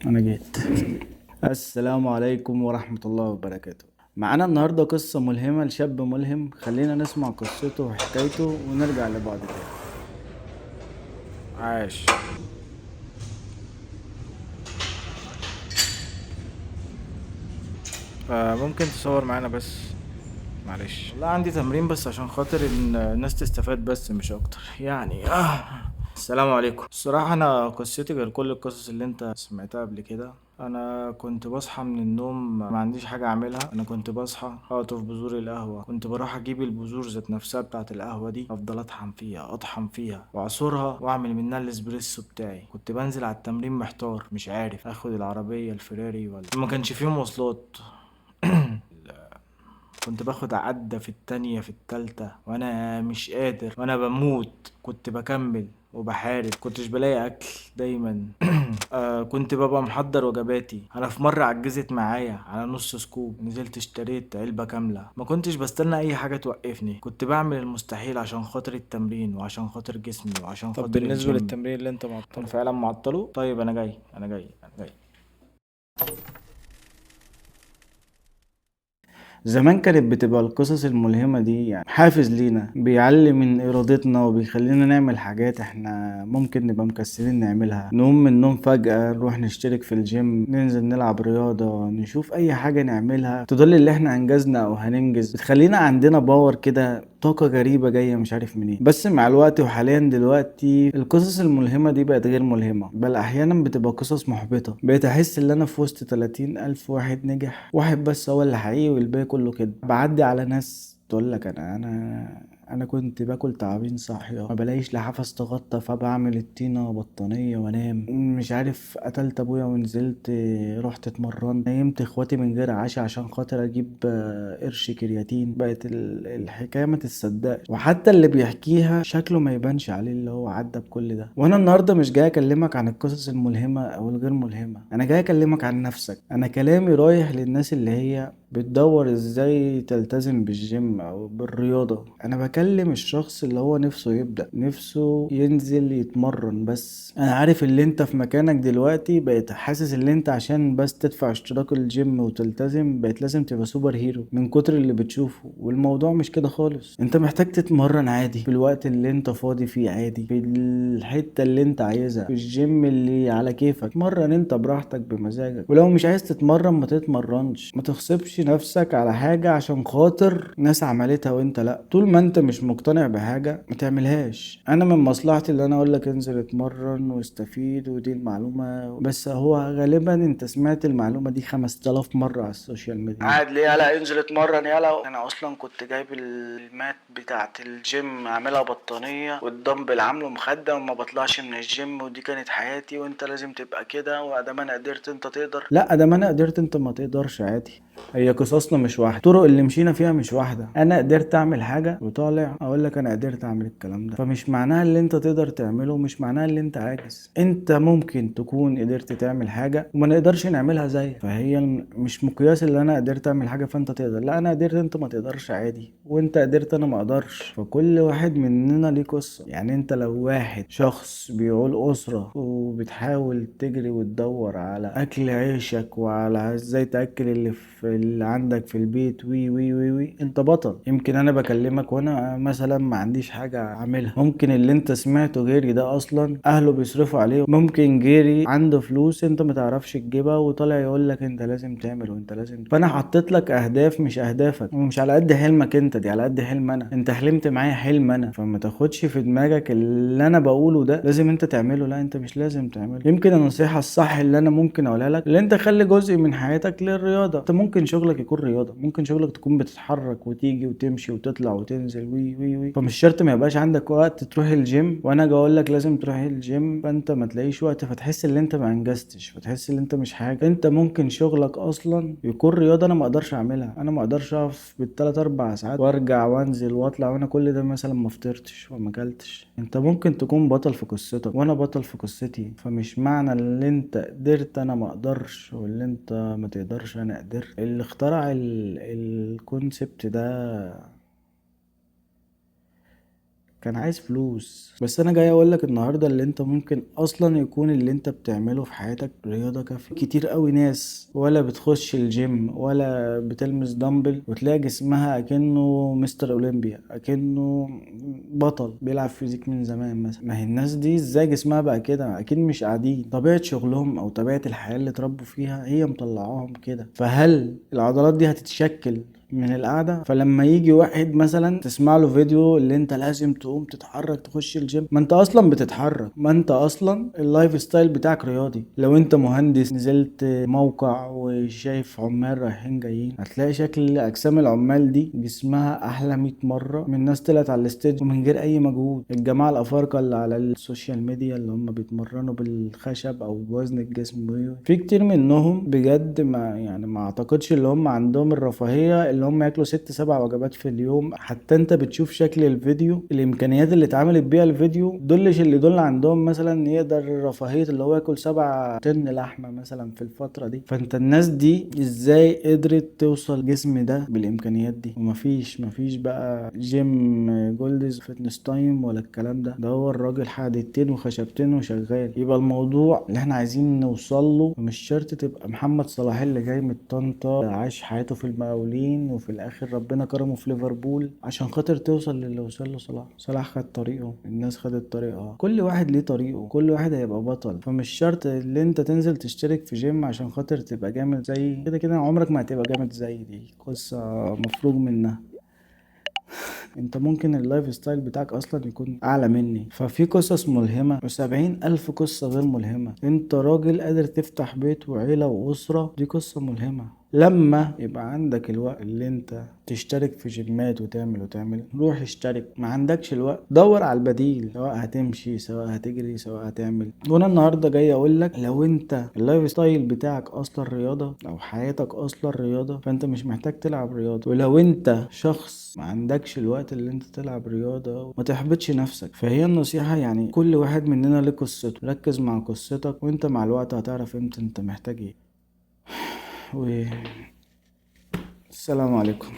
انا جيت. السلام عليكم ورحمة الله وبركاته. معانا النهاردة قصة ملهمة لشاب ملهم، خلينا نسمع قصته وحكايته ونرجع لبعض تاني. عاش. ممكن تصور معانا بس؟ معلش. والله عندي تمرين بس عشان خاطر ان الناس تستفاد بس مش اكتر يعني. السلام عليكم. الصراحة انا قصتي غير كل القصص اللي انت سمعتها قبل كده. انا كنت بصحى من النوم ما عنديش حاجة اعملها، انا كنت بصحى اقطف بذور القهوة، كنت بروح اجيب البذور ذات نفسها بتاعة القهوة دي، افضل اطحن فيها واعصرها واعمل منها الاسبريسو بتاعي. كنت بنزل على التمرين محتار مش عارف اخد العربية الفيراري ولا ما كانش فيه مواصلات. كنت باخد عدة في التانية في التالتة وانا مش قادر وانا بموت، كنت بكمل وبحارب، كنتش بلاقي اكل دايما. كنت ببقى محضر وجباتي. انا في مرة عجزت معايا على نص سكوب، نزلت اشتريت علبة كاملة، ما كنتش بستنى اي حاجة توقفني، كنت بعمل المستحيل عشان خاطر التمرين وعشان خاطر جسمي وعشان طب خاطر بالنسبة الجيم. للتمرين اللي انت انا معطله؟ فعلا معطله. طيب انا جاي. زمان كانت بتبقى القصص الملهمة دي يعني حافز لينا، بيعلي من إرادتنا وبيخلينا نعمل حاجات احنا ممكن نبقى مكسلين نعملها. نقوم من النوم فجأة نروح نشترك في الجيم، ننزل نلعب رياضة، نشوف أي حاجة نعملها تدل اللي احنا أنجزنا أو هننجز، بتخلينا عندنا باور كده، طاقة غريبة جاية مش عارف منين. بس مع الوقت وحاليا دلوقتي القصص الملهمة دي بقت غير ملهمة، بل أحيانا بتبقى قصص محبطة. بقيت أحس إن أنا في وسط 30 ألف واحد نجح، واحد بس هو اللي حقيقي والباقي كله كده. بعدي على ناس تقول لك انا كنت باكل تعابين صاحيه، ما بلاقيش لحافة تغطى، فبعمل الطينه بطانيه وانام. مش عارف، قتلت ابويا ونزلت رحت اتمرن، نيمت اخواتي من غير عشاء عشان خاطر اجيب قرش كرياتين. بقت الحكايه ما تتصدقش، وحتى اللي بيحكيها شكله ما يبانش عليه اللي هو عدى بكل ده. وانا النهارده مش جاي اكلمك عن القصص الملهمه او الغير ملهمه، انا جاي اكلمك عن نفسك. انا كلامي رايح للناس اللي هي بتدور ازاي تلتزم بالجيم او بالرياضة. انا بكلم الشخص اللي هو نفسه يبدأ، نفسه ينزل يتمرن. بس انا عارف اللي انت في مكانك دلوقتي بقيت حاسس اللي انت عشان بس تدفع اشتراك الجيم وتلتزم بقيت لازم تبقى سوبر هيرو من كتر اللي بتشوفه. والموضوع مش كده خالص، انت محتاج تتمرن عادي في الوقت اللي انت فاضي فيه، عادي في الحتة اللي انت عايزها، في الجيم اللي على كيفك. اتمرن انت براحتك بمزاجك، ولو مش عايز تتمرن ما تتمرنش. ما تغصبش نفسك على حاجة عشان خاطر ناس عملتها وانت لا. طول ما انت مش مقتنع بحاجة ما تعملهاش. انا من مصلحتي اللي انا اقول لك انزل اتمرن واستفيد، ودي المعلومة. بس هو غالبا انت سمعت المعلومة دي 5000 مرة على السوشيال ميديا. قاعد ليه؟ يلا انزل اتمرن يلا. انا اصلا كنت جايب المات بتاعت الجيم عاملها بطانية والدمبل عامله مخدة وما بطلعش من الجيم، ودي كانت حياتي وانت لازم تبقى كده، وادام انا قدرت انت تقدر. لا، ادام انا قدرت انت ما تقدرش، عادي. هي قصصنا مش واحده، الطرق اللي مشينا فيها مش واحده. انا قدرت اعمل حاجه وطالع اقول لك انا قدرت اعمل الكلام ده، فمش معناها اللي انت تقدر تعمله مش معناها اللي انت عاجز. انت ممكن تكون قدرت تعمل حاجه وما نقدرش نعملها زيك، فهي مش مقياس اللي انا قدرت اعمل حاجه فانت تقدر. لا، انا قدرت انت ما تقدرش عادي، وانت قدرت انا ما اقدرش. فكل واحد مننا ليه قصه. يعني انت لو واحد شخص بيقول اسره وبتحاول تجري وتدور على اكل عيشك وعلى ازاي تاكل اللي عندك في البيت، وي وي وي وي انت بطل. يمكن انا بكلمك وانا مثلا ما عنديش حاجه اعملها. ممكن اللي انت سمعته غيري ده اصلا اهله بيصرفوا عليه. ممكن غيري عنده فلوس انت ما تعرفش تجيبها وطالع يقول لك انت لازم تعمل وانت لازم. فانا حطيت لك اهداف مش اهدافك، ومش على قد حلمك انت، دي على قد حلم انا. انت حلمت معايا حلم انا، فما تاخدش في دماغك اللي انا بقوله ده لازم انت تعمله. لا، انت مش لازم تعمله. يمكن النصيحه الصح اللي انا ممكن اقولها لك اللي انت خلي جزء من حياتك للرياضه. انت ممكن شغلك يكون رياضه، ممكن شغلك تكون بتتحرك وتيجي وتمشي وتطلع وتنزل وي وي وي، فمش شرط ما يبقاش عندك وقت تروح الجيم. وانا اجي اقول لك لازم تروح الجيم فانت ما تلاقيش وقت، فتحس ان انت ما انجزتش، فتحس ان انت مش حاجه. انت ممكن شغلك اصلا يكون رياضه انا ما اقدرش اعملها. انا ما اقدرش اقف بالثلاث اربع ساعات وارجع وانزل واطلع وانا كل ده مثلا ما فطرتش وما اكلتش. انت ممكن تكون بطل في قصتك وانا بطل في قصتي، فمش معنى اللي انت قدرت انا ما اقدرش، واللي انت ما تقدرش انا قدرت. اللي اخترع الكونسبت ده كان عايز فلوس. بس انا جاي اقول لك النهارده اللي انت ممكن اصلا يكون اللي انت بتعمله في حياتك رياضه كافيه. كتير قوي ناس ولا بتخش الجيم ولا بتلمس دمبل وتلاقي جسمها اكنه مستر اولمبيا، اكنه بطل بيلعب فيزيك من زمان مثلا. ما هي الناس دي ازاي جسمها بقى كده؟ اكيد مش قاعدين، طبيعه شغلهم او طبيعه الحياه اللي اتربوا فيها هي مطلعاهم كده. فهل العضلات دي هتتشكل من القعده؟ فلما يجي واحد مثلا تسمع له فيديو اللي انت لازم تقوم تتحرك تخش الجيم، ما انت اصلا بتتحرك، ما انت اصلا اللايف ستايل بتاعك رياضي. لو انت مهندس نزلت موقع وشايف عمال رايحين جايين، هتلاقي شكل اجسام العمال دي جسمها احلى 100 مره من ناس طلعت على الستيج ومن غير اي مجهود. الجماعه الافارقه اللي على السوشيال ميديا اللي هم بيتمرنوا بالخشب او بوزن الجسم، في كتير منهم بجد ما اعتقدش اللي هم عندهم الرفاهيه اللي هم ياكلوا 6 7 وجبات في اليوم. حتى انت بتشوف شكل الفيديو، الامكانيات اللي اتعملت بيها الفيديو دولش اللي دول عندهم مثلا يقدر رفاهية اللي هو ياكل 7 طن لحمة مثلا في الفترة دي. فانت الناس دي ازاي قدرت توصل الجسم ده بالامكانيات دي؟ ومفيش بقى جيم جولدز فتنس تايم ولا الكلام ده هو الراجل حديدتين وخشبتين وشغال. يبقى الموضوع اللي احنا عايزين نوصل له مش شرط تبقى محمد صلاح اللي جاي من طنطا عاش حياته في المقاولين وفي الاخر ربنا كرمه في ليفربول عشان خاطر توصل للي وصل له صلاح. صلاح خد طريقه، الناس خدت طريقها، كل واحد ليه طريقه، كل واحد هيبقى بطل. فمش شرط اللي انت تنزل تشترك في جيم عشان خاطر تبقى جامد زي كده. كده عمرك ما هتبقى جامد زي دي قصة مفروغ منها. انت ممكن اللايف ستايل بتاعك اصلا يكون اعلى مني. ففي قصص ملهمة و70,000 قصة غير ملهمة. انت راجل قادر تفتح بيت وعيلة واسرة، دي قصة ملهمة. لما يبقى عندك الوقت اللي انت تشترك في جيمات وتعمل روح اشترك. ما عندكش الوقت دور على البديل، سواء هتمشي سواء هتجري سواء هتعمل. وانا النهارده جاي اقول لك لو انت اللايف ستايل بتاعك اصلا رياضه او حياتك اصلا رياضه، فانت مش محتاج تلعب رياضه. ولو انت شخص ما عندكش الوقت اللي انت تلعب رياضه، ما تحبطش نفسك. فهي النصيحه يعني كل واحد مننا له قصته، ركز مع قصتك وانت مع الوقت هتعرف امتى انت محتاج ايه. والسلام عليكم.